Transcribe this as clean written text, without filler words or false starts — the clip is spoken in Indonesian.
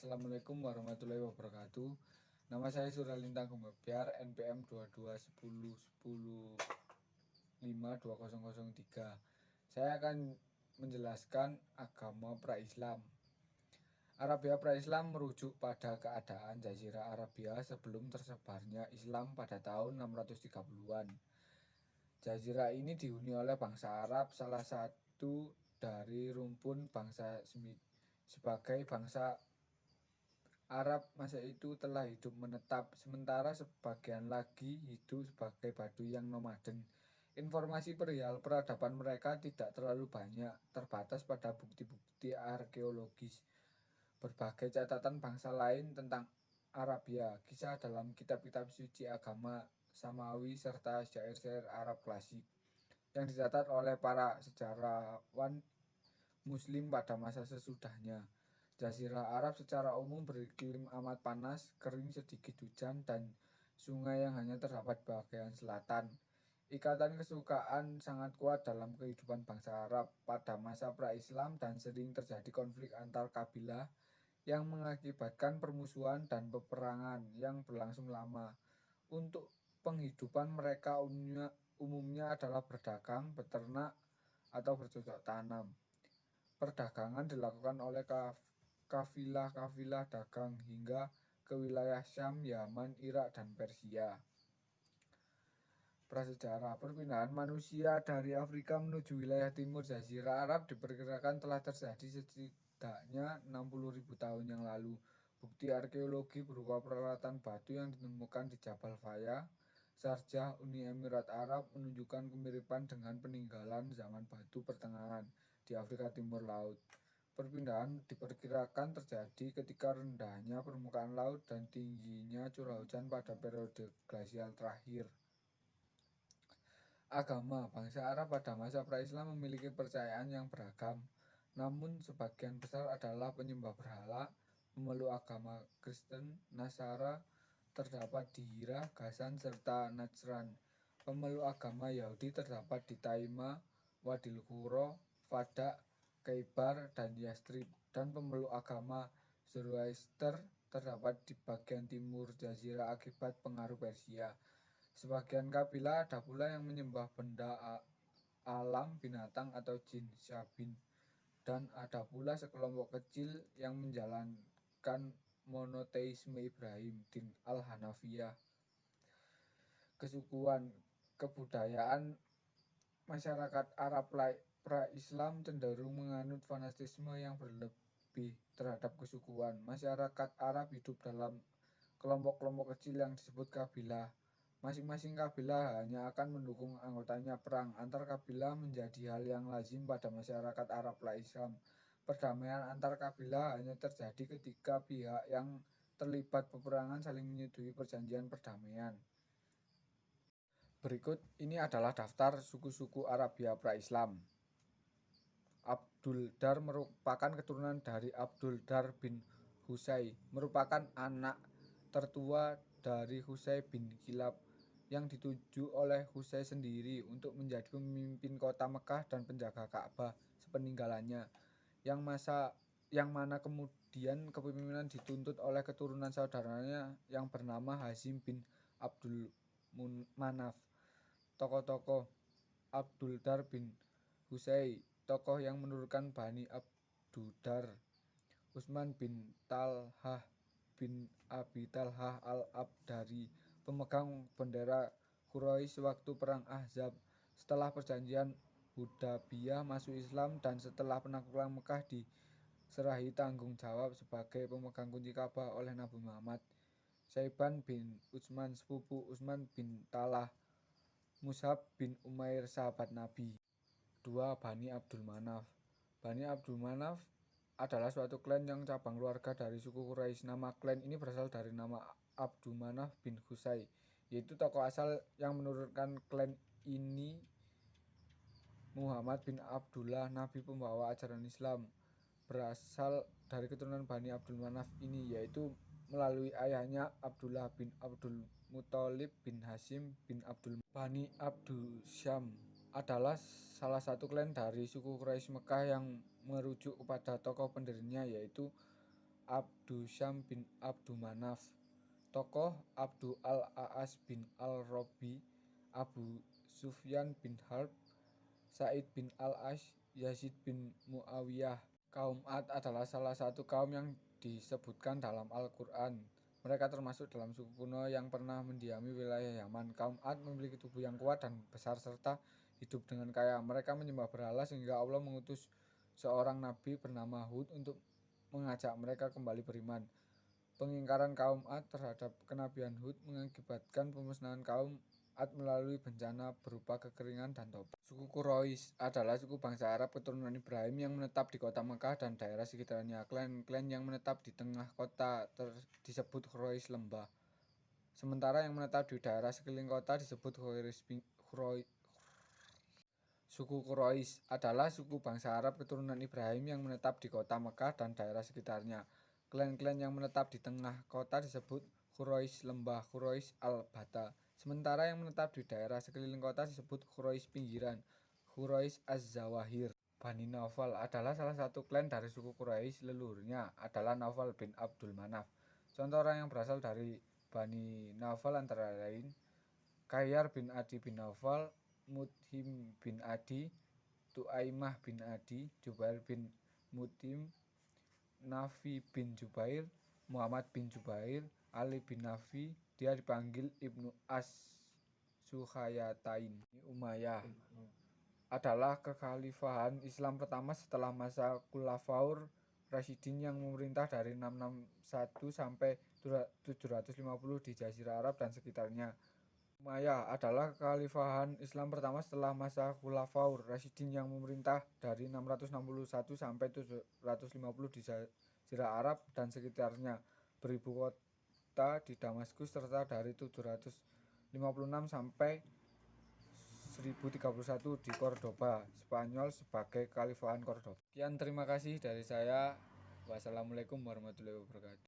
Assalamualaikum warahmatullahi wabarakatuh. Nama saya Suralintang Gumebyar, NPM 221010520003. Saya akan menjelaskan agama pra-Islam. Arabia pra-Islam merujuk pada keadaan Jazirah Arabia sebelum tersebarnya Islam pada tahun 630-an. Jazirah ini dihuni oleh bangsa Arab, salah satu dari rumpun bangsa Semit. Sebagai bangsa Arab masa itu telah hidup menetap, sementara sebagian lagi hidup sebagai Baduy yang nomaden. Informasi perihal peradaban mereka tidak terlalu banyak, terbatas pada bukti-bukti arkeologis. Berbagai catatan bangsa lain tentang Arabia, kisah dalam kitab-kitab suci agama Samawi, serta syair-syair Arab klasik yang dicatat oleh para sejarawan Muslim pada masa sesudahnya. Jazirah Arab secara umum beriklim amat panas, kering, sedikit hujan, dan sungai yang hanya terdapat bagian selatan. Ikatan kesukaan sangat kuat dalam kehidupan bangsa Arab pada masa pra-Islam dan sering terjadi konflik antar kabilah yang mengakibatkan permusuhan dan peperangan yang berlangsung lama. Untuk penghidupan mereka umumnya adalah berdagang, beternak, atau bercocok tanam. Perdagangan dilakukan oleh kafilah-kafilah dagang hingga ke wilayah Syam, Yaman, Irak, dan Persia. Prasejarah perpindahan manusia dari Afrika menuju wilayah timur Jazirah Arab diperkirakan telah terjadi setidaknya 60.000 tahun yang lalu. Bukti arkeologi berupa peralatan batu yang ditemukan di Jabal Faya, Sharjah, Uni Emirat Arab menunjukkan kemiripan dengan peninggalan zaman batu pertengahan di Afrika Timur Laut. Perpindahan diperkirakan terjadi ketika rendahnya permukaan laut dan tingginya curah hujan pada periode glasial terakhir. Agama bangsa Arab pada masa pra-Islam memiliki percayaan yang beragam, namun sebagian besar adalah penyembah berhala, pemeluk agama Kristen, Nasara, terdapat di Hira, Ghassan, serta Najran. Pemeluk agama Yahudi terdapat di Taima, Wadil Qura, Fadak, Khaybar, dan Yastrib, dan pemeluk agama Zoroaster terdapat di bagian timur Jazirah akibat pengaruh Persia. Sebagian kabilah ada pula yang menyembah benda alam, binatang, atau jin, syabin, dan ada pula sekelompok kecil yang menjalankan monoteisme Ibrahim, din al-Hanafiyah. Kesukuan kebudayaan masyarakat Arab pra-Islam cenderung menganut fanatisme yang berlebih terhadap kesukuan. Masyarakat Arab hidup dalam kelompok-kelompok kecil yang disebut kabilah. Masing-masing kabilah hanya akan mendukung anggotanya. Perang antar kabilah menjadi hal yang lazim pada masyarakat Arab pra-Islam. Perdamaian antar kabilah hanya terjadi ketika pihak yang terlibat peperangan saling menyetujui perjanjian perdamaian. Berikut ini adalah daftar suku-suku Arabia pra-Islam. Abdul Dar merupakan keturunan dari Abdul Dar bin Husay, merupakan anak tertua dari Husay bin Kilab yang dituju oleh Husay sendiri untuk menjadi pemimpin kota Mekah dan penjaga Ka'bah sepeninggalannya, yang mana kemudian kepemimpinan dituntut oleh keturunan saudaranya yang bernama Hazim bin Abdul Manaf. Tokoh-tokoh Abdul Dar bin Husay, tokoh yang menurunkan Bani Abdudar, Utsman bin Talhah bin Abi Talhah al-Abdari, pemegang bendera Quraisy waktu perang Ahzab. Setelah perjanjian Hudaybiyah masuk Islam dan setelah penaklukan Mekah diserahi tanggung jawab sebagai pemegang kunci Ka'bah oleh Nabi Muhammad. Saiban bin Utsman, sepupu Utsman bin Talhah, Mus'ab bin Umair, sahabat Nabi. 2. Bani Abdul Manaf. Bani Abdul Manaf adalah suatu klan yang cabang keluarga dari suku Quraisy. Nama klan ini berasal dari nama Abdul Manaf bin Qusay, yaitu tokoh asal yang menurunkan klan ini Muhammad bin Abdullah, nabi pembawa ajaran Islam. Berasal dari keturunan Bani Abdul Manaf ini, yaitu melalui ayahnya Abdullah bin Abdul Muthalib bin Hashim bin Abdul. Bani Abdul Syam adalah salah satu klan dari suku Quraisy Mekah yang merujuk kepada tokoh pendirinya, yaitu Abdu Syam bin Abdu Manaf, tokoh Abdu al-A'as bin al-Rabi, Abu Sufyan bin Harb, Sa'id bin al-Ash, Yazid bin Muawiyah. Kaum Ad adalah salah satu kaum yang disebutkan dalam Al-Quran. Mereka termasuk dalam suku kuno yang pernah mendiami wilayah Yaman. Kaum Ad memiliki tubuh yang kuat dan besar serta hidup dengan kaya. Mereka menyembah berhala sehingga Allah mengutus seorang nabi bernama Hud untuk mengajak mereka kembali beriman. Pengingkaran kaum Ad terhadap kenabian Hud mengakibatkan pemusnahan kaum Ad melalui bencana berupa kekeringan dan tobat. Suku Quraisy adalah suku bangsa Arab keturunan Ibrahim yang menetap di kota Mekah dan daerah sekitarnya. Klan-klan yang menetap di tengah kota disebut Quraisy lembah. Sementara yang menetap di daerah sekeliling kota disebut Quraisy. Suku Quraisy adalah suku bangsa Arab keturunan Ibrahim yang menetap di kota Mekah dan daerah sekitarnya. Klan-klan yang menetap di tengah kota disebut Quraisy lembah, Quraisy al-Bata. Sementara yang menetap di daerah sekeliling kota disebut Quraisy pinggiran, Quraisy az-Zawahir. Bani Naufal adalah salah satu klan dari suku Quraisy. Leluhurnya adalah Naufal bin Abdul Manaf. Contoh orang yang berasal dari Bani Naufal antara lain Qayyar bin Adi bin Naufal, Mudhim bin Adi, Tu'aimah bin Adi, Jubair bin Mut'im, Nafi bin Jubair, Muhammad bin Jubair, Ali bin Nafi. Dia dipanggil Ibnu As-Suhayatain. Umayyah adalah kekhalifahan Islam pertama setelah masa Khulafaur Rasyidin yang memerintah dari 661 sampai 750 di Jazirah Arab dan sekitarnya. Umayyah adalah kekhalifahan Islam pertama setelah masa Khulafaur Rasyidin yang memerintah dari 661 sampai 750 di Jazirah Arab dan sekitarnya, beribu kota di Damaskus serta dari 756 sampai 1031 di Cordoba, Spanyol sebagai Kekhalifahan Cordoba. Sekian, terima kasih dari saya. Wassalamualaikum warahmatullahi wabarakatuh.